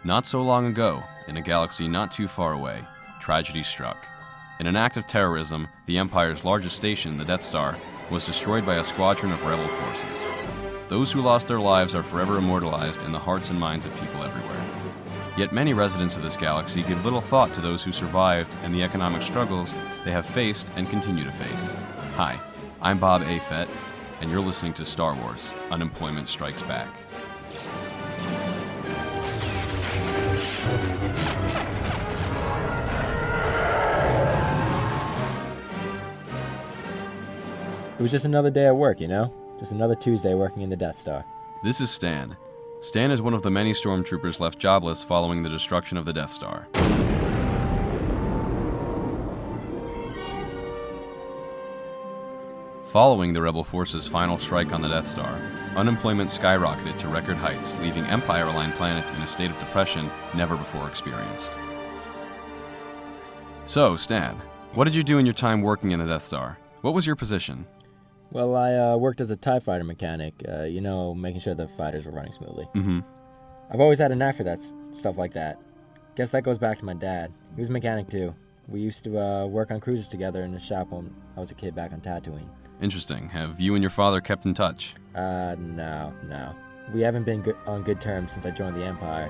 Not so long ago, in a galaxy not too far away, tragedy struck. In an act of terrorism, the Empire's largest station, the Death Star, was destroyed by a squadron of rebel forces. Those who lost their lives are forever immortalized in the hearts and minds of people everywhere. Yet many residents of this galaxy give little thought to those who survived and the economic struggles they have faced and continue to face. Hi, I'm Bob A. Fett, and you're listening to Star Wars: Unemployment Strikes Back. It was just another day at work, you know? Just another Tuesday working in the Death Star. This is Stan. Stan is one of the many stormtroopers left jobless following the destruction of the Death Star. Following the Rebel forces' final strike on the Death Star, unemployment skyrocketed to record heights, leaving Empire-aligned planets in a state of depression never before experienced. So, Stan, what did you do in your time working in the Death Star? What was your position? Well, I worked as a TIE fighter mechanic, making sure the fighters were running smoothly. Mm-hmm. I've always had a knack for that stuff like that. Guess that goes back to my dad. He was a mechanic too. We used to work on cruisers together in the shop when I was a kid back on Tatooine. Interesting. Have you and your father kept in touch? No. We haven't been on good terms since I joined the Empire.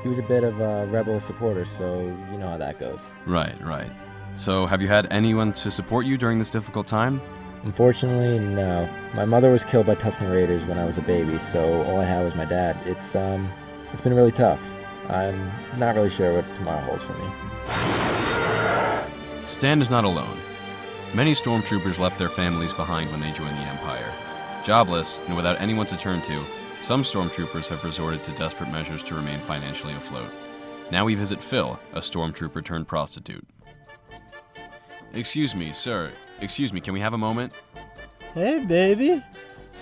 He was a bit of a rebel supporter, so you know how that goes. Right. So, have you had anyone to support you during this difficult time? Unfortunately, no. My mother was killed by Tusken Raiders when I was a baby, so all I had was my dad. It's been really tough. I'm not really sure what tomorrow holds for me. Stan is not alone. Many stormtroopers left their families behind when they joined the Empire. Jobless and without anyone to turn to, some stormtroopers have resorted to desperate measures to remain financially afloat. Now we visit Phil, a stormtrooper turned prostitute. Excuse me, sir. Can we have a moment? Hey, baby.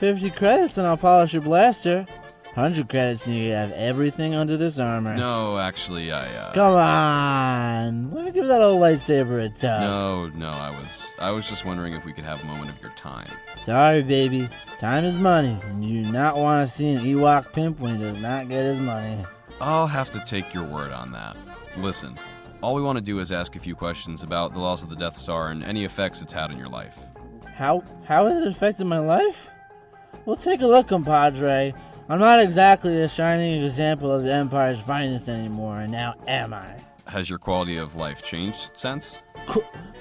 50 credits and I'll polish your blaster. 100 credits and you have everything under this armor. No, actually, Come on. Let me give that old lightsaber a touch. No, I was just wondering if we could have a moment of your time. Sorry, baby. Time is money, and you do not want to see an Ewok pimp when he does not get his money. I'll have to take your word on that. Listen, all we want to do is ask a few questions about the loss of the Death Star and any effects it's had on your life. How has it affected my life? Well, take a look, compadre. I'm not exactly a shining example of the Empire's finest anymore, and now am I? Has your quality of life changed since?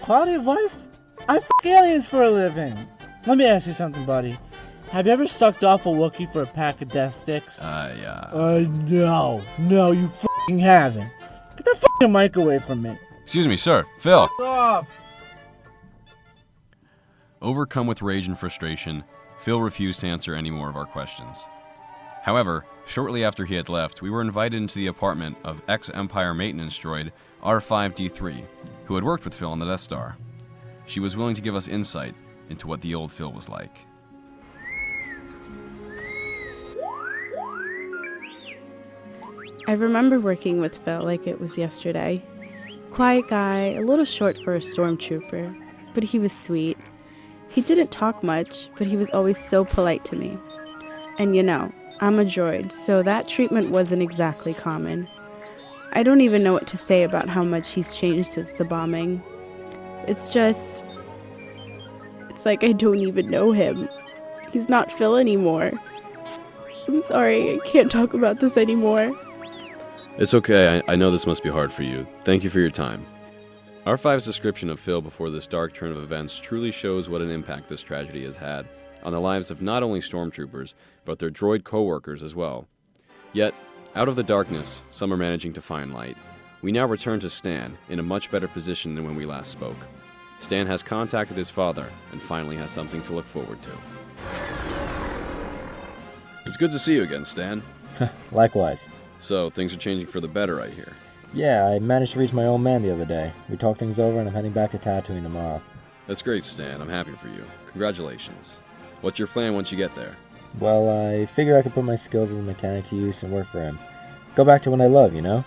Quality of life? I f*** aliens for a living. Let me ask you something, buddy. Have you ever sucked off a Wookiee for a pack of death sticks? Yeah. No, you f***ing haven't. Get that f***ing mic away from me. Excuse me, sir. Phil. Off. Overcome with rage and frustration, Phil refused to answer any more of our questions. However, shortly after he had left, we were invited into the apartment of ex-Empire maintenance droid R5-D3, who had worked with Phil on the Death Star. She was willing to give us insight into what the old Phil was like. I remember working with Phil like it was yesterday. Quiet guy, a little short for a stormtrooper, but he was sweet. He didn't talk much, but he was always so polite to me. And I'm a droid, so that treatment wasn't exactly common. I don't even know what to say about how much he's changed since the bombing. It's like I don't even know him. He's not Phil anymore. I'm sorry, I can't talk about this anymore. It's okay, I know this must be hard for you. Thank you for your time. R5's description of Phil before this dark turn of events truly shows what an impact this tragedy has had on the lives of not only stormtroopers, but their droid co-workers as well. Yet, out of the darkness, some are managing to find light. We now return to Stan, in a much better position than when we last spoke. Stan has contacted his father, and finally has something to look forward to. It's good to see you again, Stan. Likewise. So, things are changing for the better, I hear. Yeah, I managed to reach my old man the other day. We talked things over and I'm heading back to Tatooine tomorrow. That's great, Stan. I'm happy for you. Congratulations. What's your plan once you get there? Well, I figure I could put my skills as a mechanic to use and work for him. Go back to what I love, you know?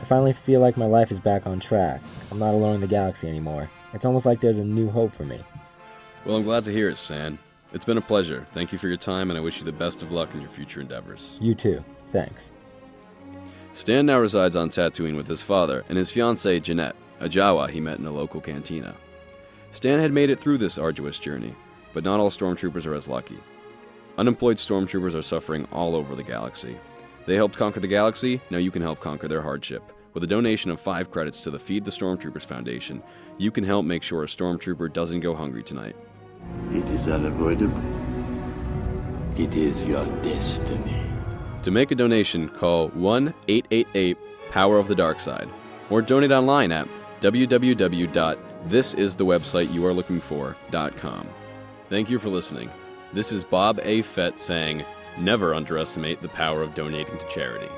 I finally feel like my life is back on track. I'm not alone in the galaxy anymore. It's almost like there's a new hope for me. Well, I'm glad to hear it, Stan. It's been a pleasure. Thank you for your time, and I wish you the best of luck in your future endeavors. You too. Thanks. Stan now resides on Tatooine with his father and his fiancée Jeanette, a Jawa he met in a local cantina. Stan had made it through this arduous journey, but not all stormtroopers are as lucky. Unemployed stormtroopers are suffering all over the galaxy. They helped conquer the galaxy, now you can help conquer their hardship. With a donation of 5 credits to the Feed the Stormtroopers Foundation, you can help make sure a stormtrooper doesn't go hungry tonight. It is unavoidable. It is your destiny. To make a donation, call 1-888-POWER of the Dark Side, or donate online at www.thisisthewebsiteyouarelooking.com. Thank you for listening. This is Bob A. Fett saying, never underestimate the power of donating to charity.